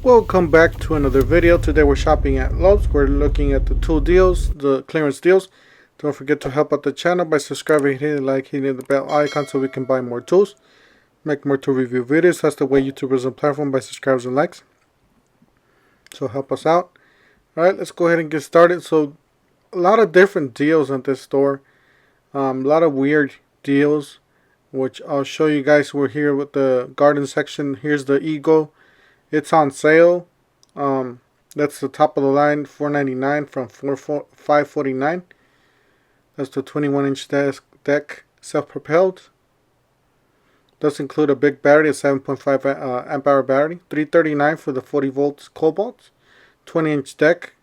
Welcome back to another video. Today we're shopping at Lowe's. We're looking at the tool deals, the clearance deals. Don't forget to help out the channel by subscribing, hitting like, hitting the bell icon so we can buy more tools, make more tool review videos. That's the way YouTubers and platform, by subscribers and likes. So help us out. Alright, let's go ahead and get started. So a lot of different deals at this store. A lot of weird deals, which I'll show you guys. We're here with the garden section. Here's the Eagle. It's on sale. That's the top of the line, $4.99 from $5.49. That's the 21-inch deck, self-propelled. Does include a big battery, a 7.5 amp hour battery. $3.39 for the 40 volts Cobalt, 20-inch deck.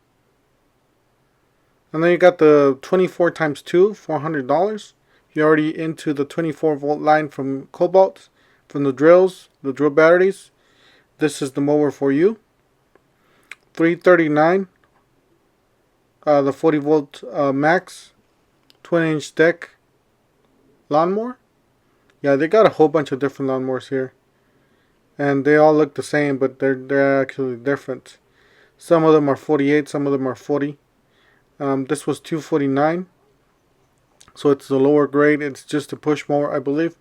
And then you got the 24x2, $400. You're already into the 24 volt line from Cobalt, from the drill batteries. This is the mower for you. $3.39. The 40 volt max 20-inch deck lawnmower. Yeah, they got a whole bunch of different lawnmowers here, and they all look the same, but they're actually different. Some of them are 48, some of them are 40. This was $2.49, so it's the lower grade. It's just a push mower, I believe.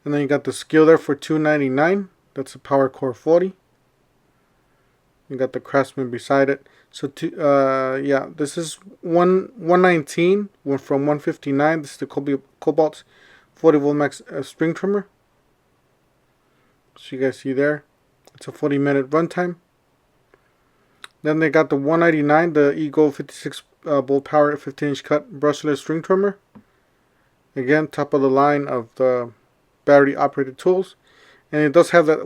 And then you got the Skill there for $2.99. That's a Power Core 40. You got the Craftsman beside it. So yeah, this is $119 from $159. This is the Cobalt 40 volt max string trimmer. So you guys see there, it's a 40-minute runtime. Then they got the $199, the Eagle 56 volt power 15-inch cut brushless string trimmer. Again, top of the line of the battery operated tools. And it does have that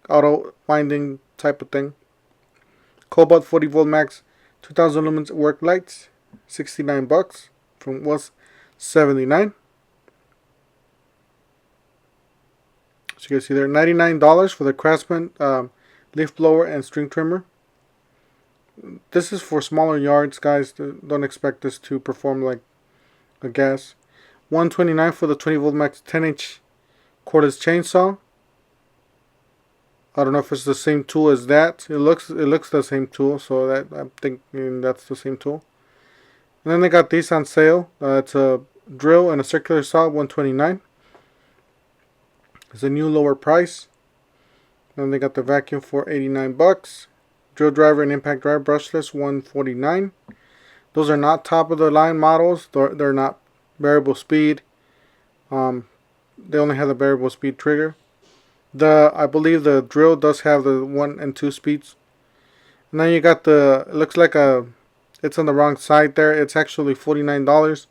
auto winding type of thing. Cobalt 40 volt max 2000 lumens work lights, $69 from was $79. So you guys see there, $99 for the Craftsman leaf blower and string trimmer. This is for smaller yards, guys. Don't expect this to perform like a gas. $129 for the 20 volt max 10-inch cordless chainsaw. I don't know if it's the same tool as that. It looks the same tool, so that I'm thinking that's the same tool. And then they got these on sale. It's a drill and a circular saw, $129. It's a new lower price. Then they got the vacuum for $89. Drill driver and impact driver brushless, $149. Those are not top of the line models. They're not variable speed. They only have the variable speed trigger. I believe the drill does have the 1 and 2 speeds. And then you got it looks like it's on the wrong side there. It's actually $49,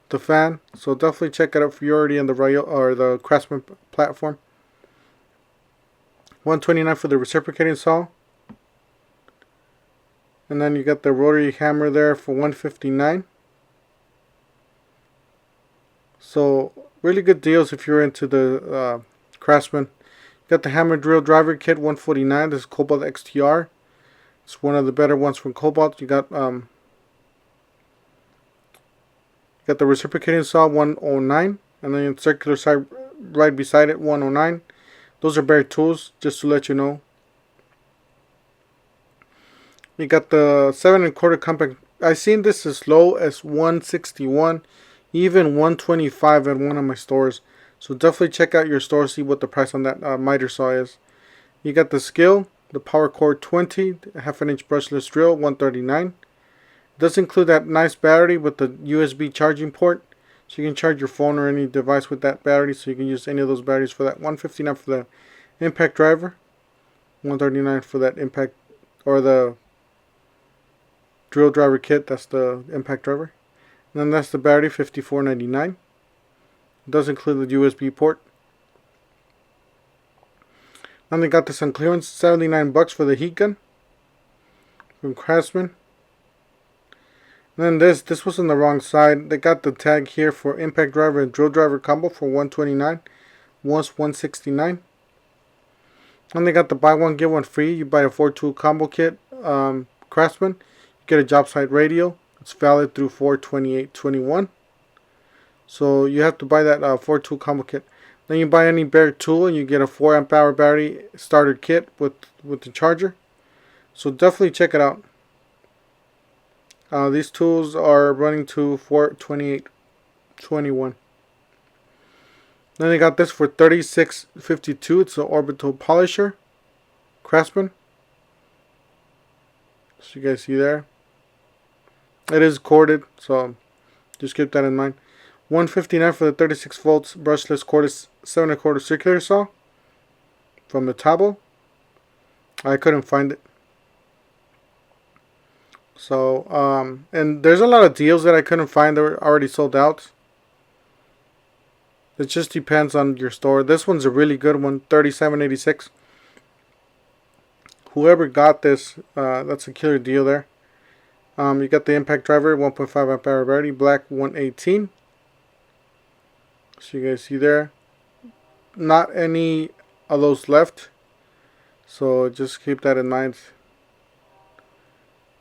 the fan. So definitely check it out if you're already in the Royal or the Craftsman platform. $129 for the reciprocating saw. And then you got the rotary hammer there for $159. So really good deals if you're into the Craftsman. Got the hammer drill driver kit, $149. This is Cobalt XTR. It's one of the better ones from Cobalt. You got the reciprocating saw, $109, and then circular side right beside it, $109. Those are bare tools, just to let you know. You got the 7 1/4 compact. I seen this as low as $161, even $125 at one of my stores. So definitely check out your store, see what the price on that miter saw is. You got the Skill, the Power Core 20, half-inch brushless drill, $139. It does include that nice battery with the USB charging port. So you can charge your phone or any device with that battery. So you can use any of those batteries for that. $159 for the impact driver. $139 for that impact, or the drill driver kit. That's the impact driver. And then that's the battery, $54.99. It does include the USB port. Then they got this on clearance, $79 for the heat gun from Craftsman. And then this was on the wrong side. They got the tag here for impact driver and drill driver combo for $129. Was $169. And they got the buy one get one free. You buy a 4-tool combo kit, Craftsman. You get a job site radio. It's valid through 4/28/21. So you have to buy that 4-tool combo kit. Then you buy any bare tool and you get a 4 amp hour battery starter kit with the charger. So definitely check it out. These tools are running to 428.21. Then they got this for $36.52. It's an Orbital polisher, Craftsman. So you guys see there. It is corded, so just keep that in mind. $159 for the 36 volts brushless cordless 7 1/4 circular saw from the Tabo. I couldn't find it. So, and there's a lot of deals that I couldn't find that were already sold out. It just depends on your store. This one's a really good one, $37.86. Whoever got this, that's a killer deal there. You got the impact driver, 1.5 amp hour battery, black, 118. So you guys see there. Not any of those left. So just keep that in mind.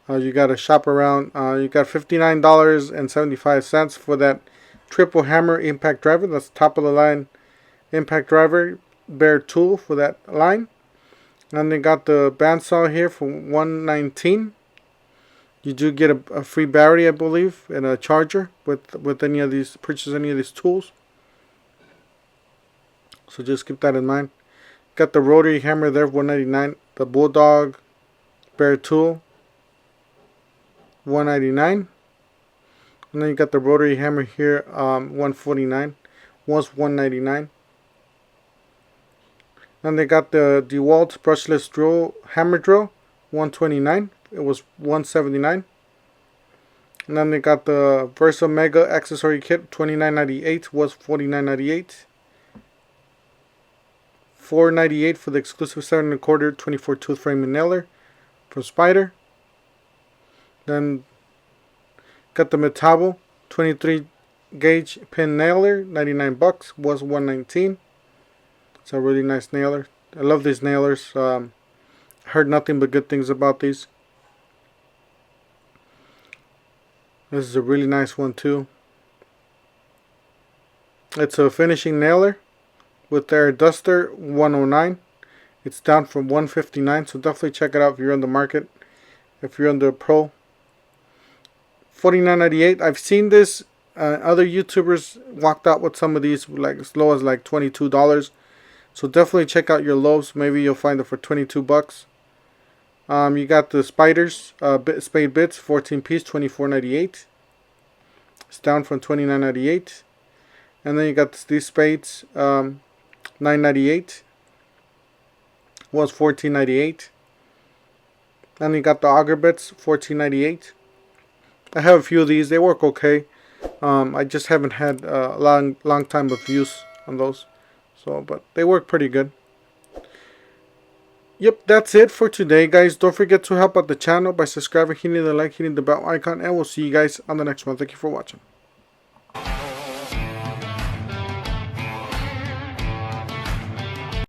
You got to shop around. You got $59.75 for that triple hammer impact driver. That's top of the line impact driver, bare tool for that line. And they got the bandsaw here for $119. You do get a free battery, I believe, and a charger with any of these, purchase any of these tools. So just keep that in mind. Got the rotary hammer there, $199. The Bulldog bare tool, $199. And then you got the rotary hammer here, $149. Was $199. And they got the DeWalt brushless drill hammer drill, $129. It was $179. And then they got the Versa Mega accessory kit, $29.98. Was $49.98. $4.98 for the exclusive 7 1/4 24 tooth frame and nailer from Spider. Then got the Metabo 23 gauge pin nailer, $99. Was $119. It's a really nice nailer. I love these nailers. Heard nothing but good things about these. This is a really nice one too. It's a finishing nailer with their Duster, $109. It's down from $159, so definitely check it out if you're on the market. If you're on the Pro. $49.98. I've seen this. Other YouTubers walked out with some of these like as low as like $22. So definitely check out your lows. Maybe you'll find it for $22. You got the Spiders Spade Bits, 14 piece, $24.98. It's down from $29.98. And then you got these spades, $9.98. Was $14.98. And you got the Auger Bits, $14.98. I have a few of these. They work okay. I just haven't had a long time of use on those. So, but they work pretty good. Yep, that's it for today, guys. Don't forget to help out the channel by subscribing, hitting the like, hitting the bell icon, and we'll see you guys on the next one. Thank you for watching.